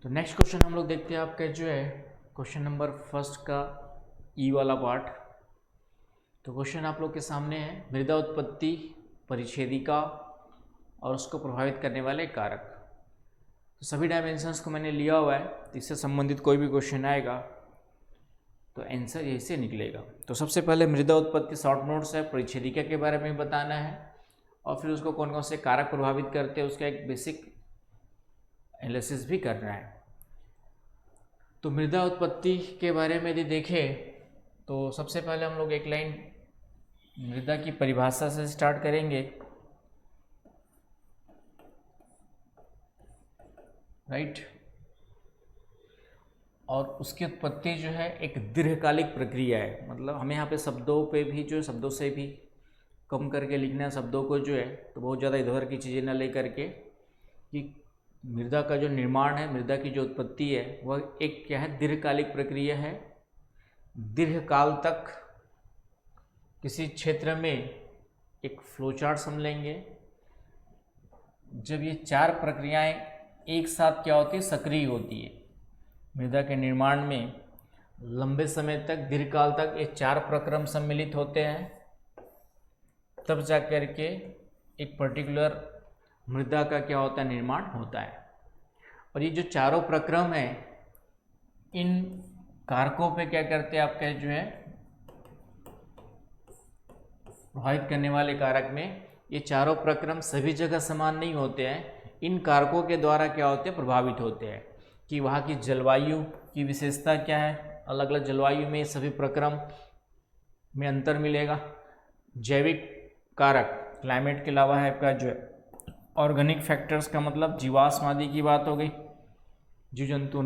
तो next question हम लोग देखते हैं आपका जो है क्वेश्चन नंबर फर्स्ट का ई वाला पार्ट। तो क्वेश्चन आप लोग के सामने है मृदा उत्पत्ति, परिच्छेदिका और उसको प्रभावित करने वाले कारक। तो सभी डायमेंशंस को मैंने लिया हुआ है, तो इससे संबंधित कोई भी क्वेश्चन आएगा तो आंसर यही से निकलेगा। तो सबसे पहले मृदा उत्पत्ति शॉर्ट नोट्स है, परिच्छेदिका के बारे में बताना है और फिर उसको कौन कौन से कारक प्रभावित करते हैं उसका एक बेसिक एनालिसिस भी करना है। तो मृदा उत्पत्ति के बारे में यदि देखें तो सबसे पहले हम लोग एक लाइन मृदा की परिभाषा से स्टार्ट करेंगे, राइट। और उसकी उत्पत्ति जो है एक दीर्घकालिक प्रक्रिया है, मतलब हमें यहाँ पे शब्दों पे भी जो है शब्दों से भी कम करके लिखना है शब्दों को जो है, तो बहुत ज़्यादा इधर की चीज़ें ना ले करके कि मृदा का जो निर्माण है, मृदा की जो उत्पत्ति है वह एक क्या है, दीर्घकालिक प्रक्रिया है। दीर्घकाल तक किसी क्षेत्र में एक फ्लोचार्ट समझ लेंगे। जब ये चार प्रक्रियाएं एक साथ क्या होती है, सक्रिय होती है मृदा के निर्माण में, लंबे समय तक दीर्घकाल तक ये चार प्रक्रम सम्मिलित होते हैं, तब जा कर के एक पर्टिकुलर मृदा का क्या होता है, निर्माण होता है। और ये जो चारों प्रक्रम हैं इन कारकों पे क्या करते हैं आपका जो है प्रभावित करने वाले कारक में, ये चारों प्रक्रम सभी जगह समान नहीं होते हैं। इन कारकों के द्वारा क्या होते हैं, प्रभावित होते हैं कि वहाँ की जलवायु की विशेषता क्या है, अलग अलग जलवायु में सभी प्रक्रम में अंतर मिलेगा। जैविक कारक क्लाइमेट के अलावा है आपका जो है ऑर्गेनिक फैक्टर्स का मतलब जीवाश्म आदि की बात हो गई, जीव जंतु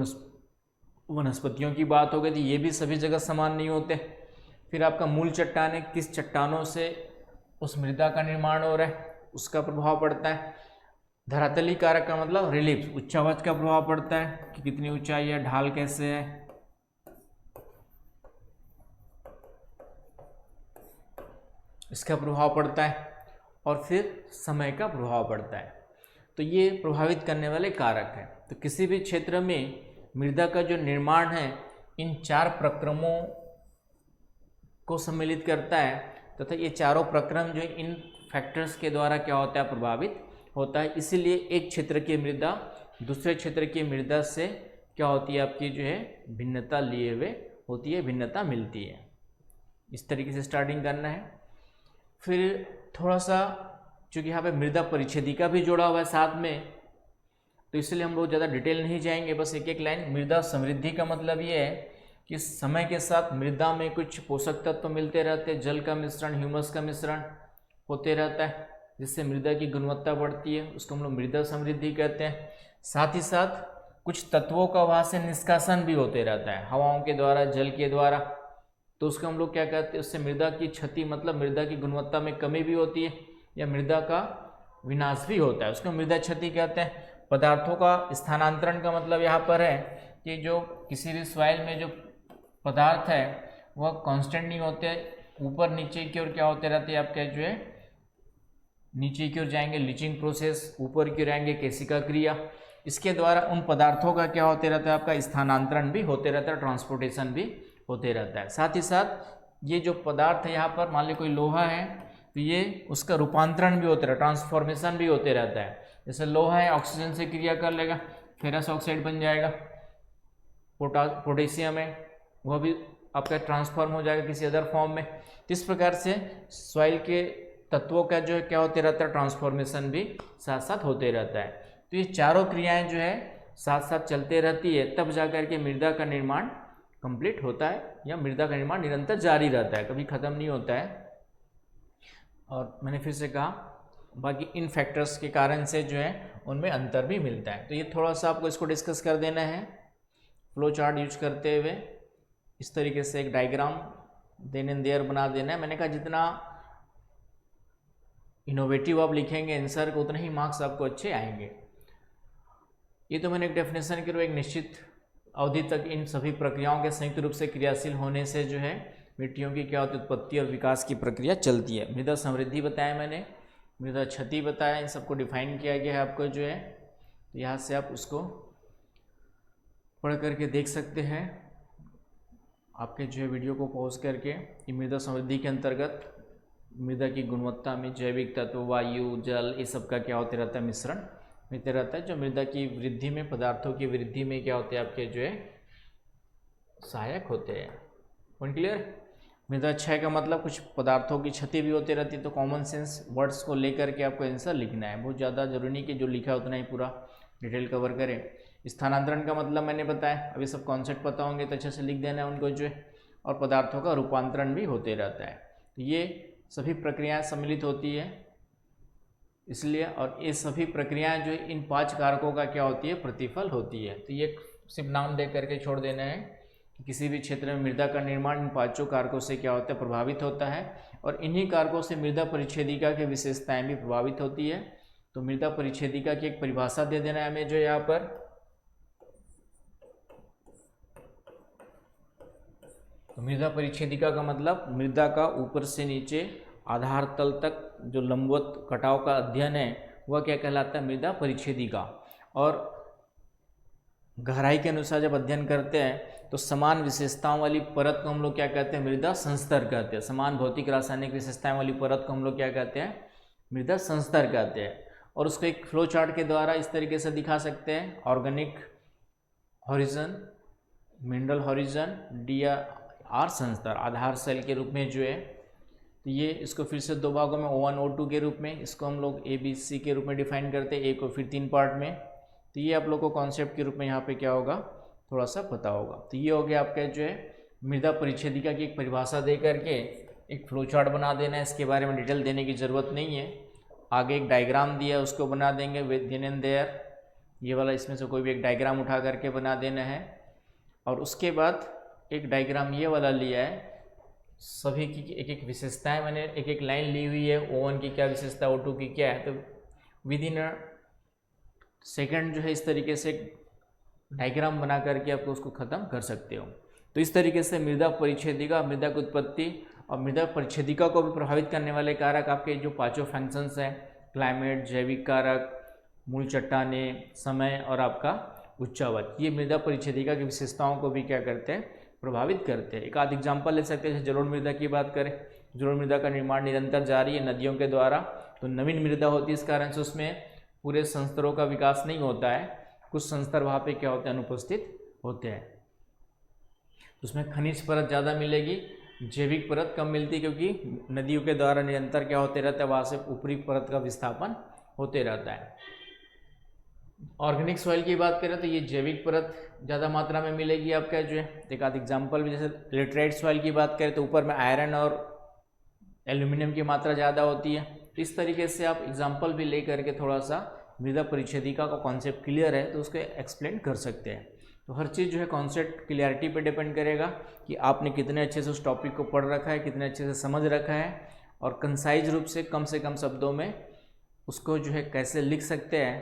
वनस्पतियों की बात हो गई, तो ये भी सभी जगह समान नहीं होते। फिर आपका मूल चट्टान है, किस चट्टानों से उस मृदा का निर्माण हो रहा है उसका प्रभाव पड़ता है। धरातली कारक का मतलब रिलीफ, उच्चावच का प्रभाव पड़ता है कि कितनी ऊंचाई है, ढाल कैसे है। इसका प्रभाव पड़ता है और फिर समय का प्रभाव पड़ता है। तो ये प्रभावित करने वाले कारक हैं। तो किसी भी क्षेत्र में मृदा का जो निर्माण है इन चार प्रक्रमों को सम्मिलित करता है, तथा ये चारों प्रक्रम जो इन फैक्टर्स के द्वारा क्या होता है, प्रभावित होता है। इसीलिए एक क्षेत्र की मृदा दूसरे क्षेत्र की मृदा से क्या होती है, आपकी जो है भिन्नता लिए हुए होती है, भिन्नता मिलती है। इस तरीके से स्टार्टिंग करना है। फिर थोड़ा सा चूँकि यहाँ पे मृदा परिच्छेदिका भी जोड़ा हुआ है साथ में, तो इसलिए हम लोग ज़्यादा डिटेल नहीं जाएंगे, बस एक एक लाइन। मृदा समृद्धि का मतलब ये है कि समय के साथ मृदा में कुछ पोषक तत्व मिलते रहते हैं, जल का मिश्रण, ह्यूमस का मिश्रण होते रहता है, जिससे मृदा की गुणवत्ता बढ़ती है, उसको हम लोग मृदा समृद्धि कहते हैं। साथ ही साथ कुछ तत्वों का वहाँ से निष्कासन भी होते रहता है, हवाओं के द्वारा, जल के द्वारा, तो उसको हम लोग क्या कहते हैं, उससे मृदा की क्षति मतलब मृदा की गुणवत्ता में कमी भी होती है या मृदा का विनाश भी होता है, उसको मृदा क्षति कहते हैं। पदार्थों का स्थानांतरण का मतलब यहाँ पर है कि जो किसी भी सॉइल में जो पदार्थ है वह कांस्टेंट नहीं होते, ऊपर नीचे की ओर क्या होते रहते हैं, आपके जो है नीचे की ओर जाएंगे लीचिंग प्रोसेस, ऊपर की ओर आएंगे केशिका क्रिया। इसके द्वारा उन पदार्थों का क्या होते रहता है, आपका स्थानांतरण भी होते रहता है, ट्रांसपोर्टेशन भी होते रहता है। साथ ही साथ ये जो पदार्थ है यहाँ पर, मान लीजिए कोई लोहा है तो ये उसका रूपांतरण भी होता है, ट्रांसफॉर्मेशन भी होते रहता है। जैसे लोहा है ऑक्सीजन से क्रिया कर लेगा, फेरस ऑक्साइड बन जाएगा। पोटेशियम है वह भी आपका ट्रांसफॉर्म हो जाएगा किसी अदर फॉर्म में। तो इस प्रकार से सॉइल के तत्वों का जो है क्या होते रहता है, ट्रांसफॉर्मेशन भी साथ साथ होते रहता है। तो ये चारों क्रियाएं जो है साथ साथ चलते रहती है, तब जा कर के मृदा का निर्माण कंप्लीट होता है, या मृदा का निर्माण निरंतर जारी रहता है, कभी ख़त्म नहीं होता है। और मैंने फिर से कहा बाकी इन फैक्टर्स के कारण से जो है उनमें अंतर भी मिलता है। तो ये थोड़ा सा आपको इसको डिस्कस कर देना है फ्लो चार्ट यूज करते हुए। इस तरीके से एक डायग्राम देन एंड देयर बना देना है। मैंने कहा जितना इनोवेटिव आप लिखेंगे आंसर को, उतने ही मार्क्स आपको अच्छे आएंगे। ये तो मैंने एक डेफिनेशन के रूप, एक निश्चित अवधि तक इन सभी प्रक्रियाओं के संयुक्त रूप से क्रियाशील होने से जो है मिट्टियों की क्या होती है, उत्पत्ति और विकास की प्रक्रिया चलती है। मृदा समृद्धि बताया मैंने, मृदा क्षति बताया, इन सबको डिफाइन किया गया है आपको जो है। तो यहाँ से आप उसको पढ़ करके देख सकते हैं। आपके जो है वीडियो को पॉज करके ये मृदा समृद्धि के अंतर्गत मृदा की गुणवत्ता में जैविक तत्व, वायु, जल, ये सब का क्या होते रहता है, मिश्रण होते रहता है, जो मृदा की वृद्धि में, पदार्थों की वृद्धि में क्या होते हैं आपके जो है सहायक होते हैं। Point clear? मृदा क्षय का मतलब कुछ पदार्थों की क्षति भी होती रहती है, तो कॉमन सेंस वर्ड्स को लेकर के आपको आंसर लिखना है। बहुत ज़्यादा जरूरी नहीं कि जो लिखा है उतना ही पूरा डिटेल कवर करें। स्थानांतरण का मतलब मैंने बताया, अभी सब कॉन्सेप्ट पता होंगे तो अच्छे से लिख देना है उनको जो है। और पदार्थों का रूपांतरण भी होते रहता है, तो ये सभी प्रक्रियाएं सम्मिलित होती है इसलिए, और ये सभी प्रक्रियाएं जो इन 5 कारकों का क्या होती है, प्रतिफल होती है। तो ये सिर्फ नाम दे करके छोड़ देना है कि किसी भी क्षेत्र में मृदा का निर्माण इन 5 कारकों से क्या होता है, प्रभावित होता है, और इन्हीं कारकों से मृदा परिच्छेदिका की विशेषताएं भी प्रभावित होती है। तो मृदा परिच्छेदिका की एक परिभाषा दे देना है हमें जो यहाँ पर, तो मृदा परिच्छेदिका का मतलब मृदा का ऊपर से नीचे आधार तल तक जो लंबवत कटाव का अध्ययन है वह क्या कहलाता है, मृदा परिच्छेदिका। और गहराई के अनुसार जब अध्ययन करते हैं तो समान विशेषताओं वाली परत को हम लोग क्या कहते हैं, मृदा संस्तर कहते हैं। समान भौतिक रासायनिक विशेषताएं वाली परत को हम लोग क्या कहते हैं, मृदा संस्तर कहते हैं। और उसको एक फ्लो चार्ट के द्वारा इस तरीके से दिखा सकते हैं, organic horizon, mineral horizon, R संस्तर, आधार सेल के रूप में जो है। तो ये इसको फिर से 2 भागों में O1 O2 के रूप में इसको हम लोग ABC के रूप में डिफाइन करते हैं, ए को फिर 3 पार्ट में। तो ये आप लोग को कॉन्सेप्ट के रूप में यहाँ पे क्या होगा, थोड़ा सा पता होगा। तो ये हो गया आपका जो है मृदा परिच्छेदिका की एक परिभाषा दे करके एक फ्लो चार्ट बना देना है। इसके बारे में डिटेल देने की ज़रूरत नहीं है। आगे एक डायग्राम दिया है उसको बना देंगे विद देन एंड देयर, ये वाला इसमें से कोई भी एक डायग्राम उठा करके बना देना है। और उसके बाद एक डायग्राम ये वाला लिया है, सभी की एक एक विशेषताएं मैंने एक एक लाइन ली हुई है, O1 की क्या विशेषता, O2 की क्या है। तो विद इन अ सेकेंड जो है इस तरीके से डायग्राम बना करके आपको उसको ख़त्म कर सकते हो। तो इस तरीके से मृदा परिच्छेदिका, मृदा की उत्पत्ति और मृदा परिच्छेदिका को भी प्रभावित करने वाले कारक आपके जो 5 फंक्शंस हैं, क्लाइमेट, जैविक कारक, मूल चट्टाने, समय और आपका उच्चावच, ये मृदा परिच्छेदिका की विशेषताओं को भी क्या करते हैं, प्रभावित करते हैं। एक आध एग्जाम्पल ले सकते हैं, जैसे जलोढ़ मृदा की बात करें, जलोढ़ मृदा का निर्माण निरंतर जारी है नदियों के द्वारा, तो नवीन मृदा होती है, इस कारण से उसमें पूरे संस्तरों का विकास नहीं होता है, कुछ संस्तर वहाँ पे क्या होते हैं, अनुपस्थित होते हैं। उसमें खनिज परत ज़्यादा मिलेगी, जैविक परत कम मिलती है, क्योंकि नदियों के द्वारा निरंतर क्या होते रहता है, वहाँ से ऊपरी परत का विस्थापन होते रहता है। ऑर्गेनिक सॉइल की बात करें तो ये जैविक परत ज़्यादा मात्रा में मिलेगी आपका जो है। एक आध एग्जाम्पल भी, जैसे लेटराइट सॉइल की बात करें तो ऊपर में आयरन और एल्यूमिनियम की मात्रा ज़्यादा होती है। तो इस तरीके से आप एग्जाम्पल भी ले करके थोड़ा सा मृदा परिच्छेदिका का कॉन्सेप्ट क्लियर है तो उसको एक्सप्लेन कर सकते हैं। तो हर चीज़ जो है कॉन्सेप्ट क्लियरिटी पे डिपेंड करेगा कि आपने कितने अच्छे से उस टॉपिक को पढ़ रखा है, कितने अच्छे से समझ रखा है, और कंसाइज रूप से कम शब्दों में उसको जो है कैसे लिख सकते हैं,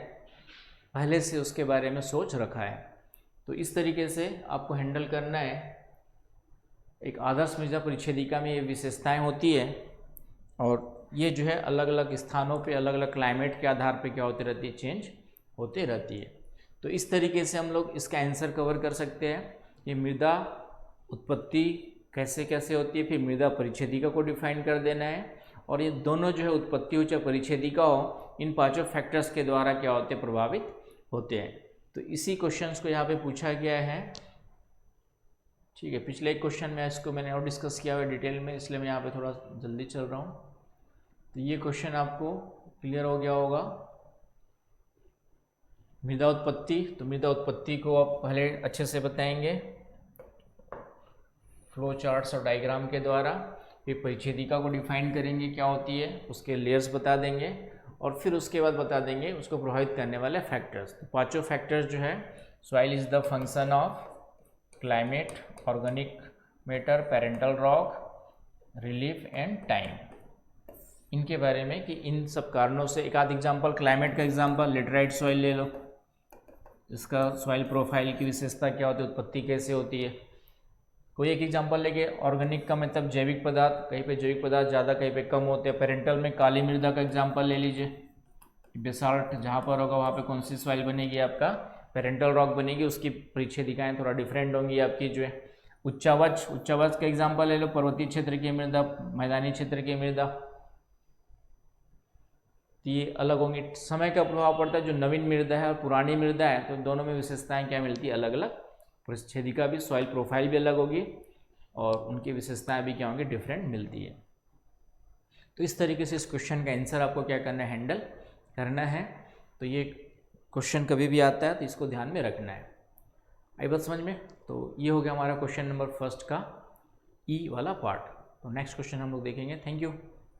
पहले से उसके बारे में सोच रखा है। तो इस तरीके से आपको हैंडल करना है। एक आदर्श मृदा परिच्छेदिका में ये विशेषताएं होती है, और ये जो है अलग अलग स्थानों पे, अलग अलग क्लाइमेट के आधार पे क्या होती रहती है, चेंज होते रहती है। तो इस तरीके से हम लोग इसका आंसर कवर कर सकते हैं। ये मृदा उत्पत्ति कैसे कैसे होती है, फिर मृदा परिच्छेदिका को डिफाइन कर देना है, और ये दोनों जो है उत्पत्ति हो चाहे परिच्छेदिका हो, इन 5 फैक्टर्स के द्वारा क्या होते हैं, प्रभावित होते हैं। तो इसी क्वेश्चंस को यहाँ पे पूछा गया है। ठीक है, पिछले एक क्वेश्चन में इसको मैंने और डिस्कस किया हुआ डिटेल में, इसलिए मैं यहाँ पे थोड़ा जल्दी चल रहा हूँ। तो ये क्वेश्चन आपको क्लियर हो गया होगा। मृदा उत्पत्ति, तो मृदा उत्पत्ति को आप पहले अच्छे से बताएंगे फ्लो चार्ट्स और डायग्राम के द्वारा, फिर परिच्छेदिका को डिफाइन करेंगे क्या होती है, उसके लेयर्स बता देंगे, और फिर उसके बाद बता देंगे उसको प्रभावित करने वाले फैक्टर्स। तो 5 फैक्टर्स जो है, soil is the function of climate, organic matter, parental rock, relief and time, इनके बारे में कि इन सब कारणों से। एक आध एग्जाम्पल, क्लाइमेट का एग्जाम्पल लेटराइट सॉइल ले लो, इसका सॉइल प्रोफाइल की विशेषता क्या होती है, उत्पत्ति कैसे होती है। कोई एक एग्जांपल लेके, ऑर्गेनिक का मतलब जैविक पदार्थ, कहीं पे जैविक पदार्थ ज़्यादा कहीं पे कम होते हैं। पेरेंटल में काली मृदा का एग्जांपल ले लीजिए, बेसाल्ट जहाँ पर होगा वहाँ पे कौन सी सॉइल बनेगी, आपका पेरेंटल रॉक बनेगी, उसकी परिच्छेदिकाएँ थोड़ा डिफरेंट होंगी। आपकी जो है उच्चावच का एग्जाम्पल ले लो, पर्वतीय क्षेत्र की मृदा, मैदानी क्षेत्र की मृदा, तो ये अलग होंगी। समय का प्रभाव पड़ता है, जो नवीन मृदा है और पुरानी मृदा है, तो दोनों में विशेषताएं क्या मिलती है, अलग अलग। परिच्छेदिका भी, सॉइल प्रोफाइल भी अलग होगी और उनकी विशेषताएं भी क्या होंगी, डिफरेंट मिलती है। तो इस तरीके से इस क्वेश्चन का आंसर आपको क्या करना है, हैंडल करना है। तो ये क्वेश्चन कभी भी आता है तो इसको ध्यान में रखना है। आई बात समझ में? तो ये हो गया हमारा क्वेश्चन नंबर फर्स्ट का ई वाला पार्ट। तो नेक्स्ट क्वेश्चन हम लोग देखेंगे। Thank you.